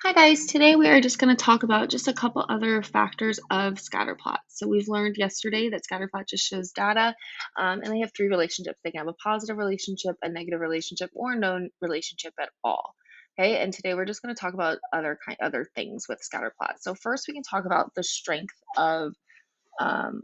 Hi guys, today we are just going to talk about just a couple other factors of scatter plots. So we've learned yesterday that scatter plot just shows data, and they have three relationships. They can have a positive relationship, a negative relationship, or no relationship at all. Okay, and today we're just going to talk about other things with scatter plots. So first we can talk about the strength of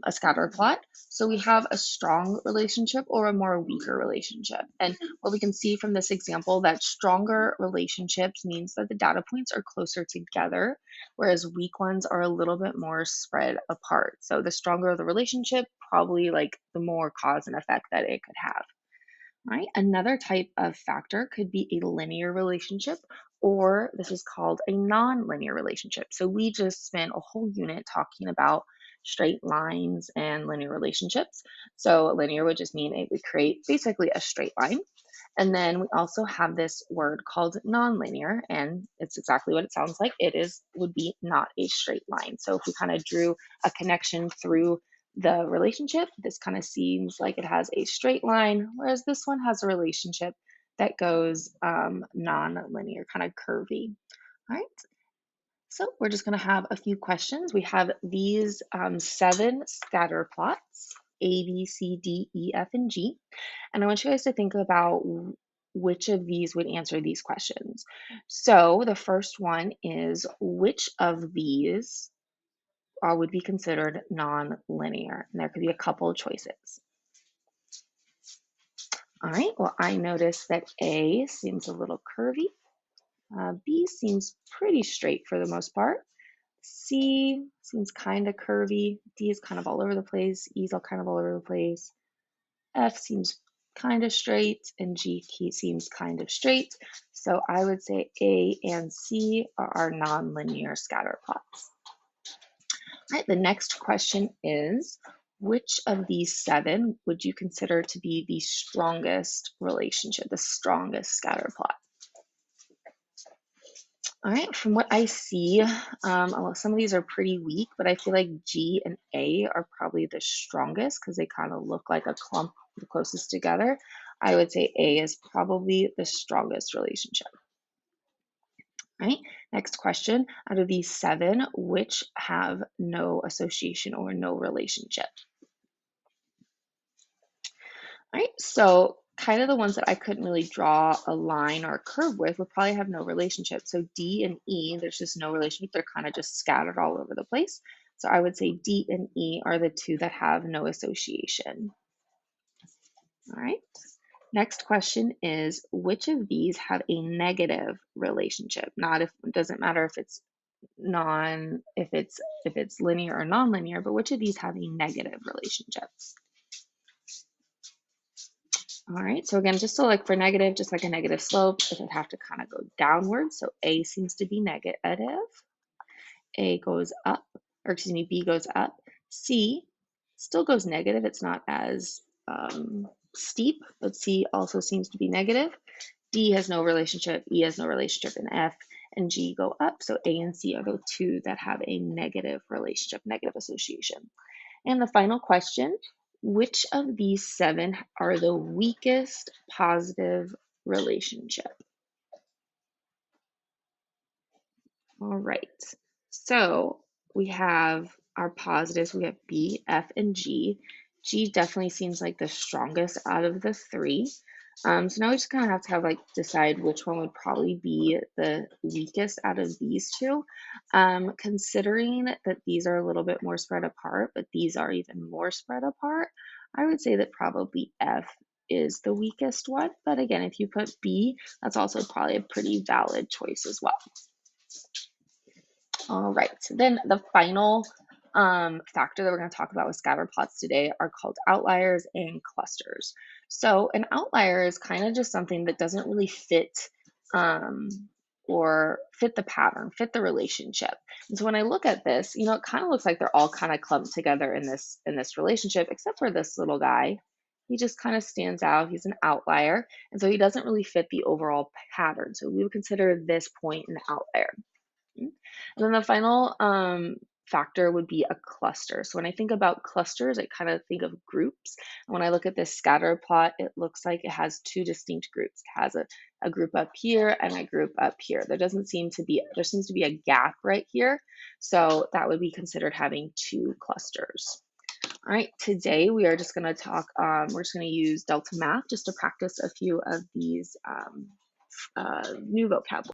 a scatter plot. So we have a strong relationship or a more weaker relationship. And what we can see from this example that stronger relationships means that the data points are closer together, whereas weak ones are a little bit more spread apart. So the stronger the relationship, probably like the more cause and effect that it could have. Right? Another type of factor could be a linear relationship, or this is called a non-linear relationship. So we just spent a whole unit talking about straight lines and linear relationships. So linear would just mean it would create basically a straight line. And then we also have this word called nonlinear, and it's exactly what it sounds like. Would be not a straight line. So if we kind of drew a connection through the relationship, this kind of seems like it has a straight line, whereas this one has a relationship that goes non-linear, kind of curvy. All right, so we're just going to have a few questions. We have these seven scatter plots, A, B, C, D, E, F, and G. And I want you guys to think about which of these would answer these questions. So the first one is which of these would be considered non-linear? And there could be a couple of choices. All right, well, I noticed that A seems a little curvy. B seems pretty straight for the most part. C seems kind of curvy. D is kind of all over the place. E is all kind of all over the place. F seems kind of straight, and G seems kind of straight. So I would say A and C are our nonlinear scatter plots. All right, the next question is, which of these seven would you consider to be the strongest relationship, the strongest scatter plot? All right, from what I see, some of these are pretty weak, but I feel like G and A are probably the strongest because they kind of look like a clump the closest together. I would say A is probably the strongest relationship. All right, next question. Out of these seven, which have no association or no relationship? All right, so kind of the ones that I couldn't really draw a line or a curve with would probably have no relationship. So D and E, there's just no relationship. They're kind of just scattered all over the place. So I would say D and E are the two that have no association. All right. Next question is which of these have a negative relationship? Not if it doesn't matter if it's if it's linear or nonlinear, but which of these have a negative relationship? All right, so again, just to look for negative, just like a negative slope, it would have to kind of go downward. So A seems to be negative. A goes up, or excuse me, B goes up. C still goes negative. It's not as steep, but C also seems to be negative. D has no relationship, E has no relationship, and F and G go up. So A and C are the two that have a negative relationship, negative association. And the final question, which of these seven are the weakest positive relationship? All right. So we have our positives. We have B, F, and G. G definitely seems like the strongest out of the three. So now we just kind of have to decide which one would probably be the weakest out of these two. Considering that these are a little bit more spread apart, but these are even more spread apart, I would say that probably F is the weakest one. But again, if you put B, that's also probably a pretty valid choice as well. All right, so then the final factor that we're going to talk about with scatter plots today are called outliers and clusters. So an outlier is kind of just something that doesn't really fit um, or fit the pattern, fit the relationship. And so when I look at this, it kind of looks like they're all kind of clumped together in this relationship, except for this little guy. He just kind of stands out. He's an outlier, and so he doesn't really fit the overall pattern. So we would consider this point an outlier. And then the final factor would be a cluster. So when I think about clusters, I kind of think of groups. And when I look at this scatter plot, it looks like it has two distinct groups. It has a a group up here, and a group up here. There seems to be a gap right here. So that would be considered having two clusters. All right, today we are just going to talk, we're just going to use Delta Math just to practice a few of these new vocabulary.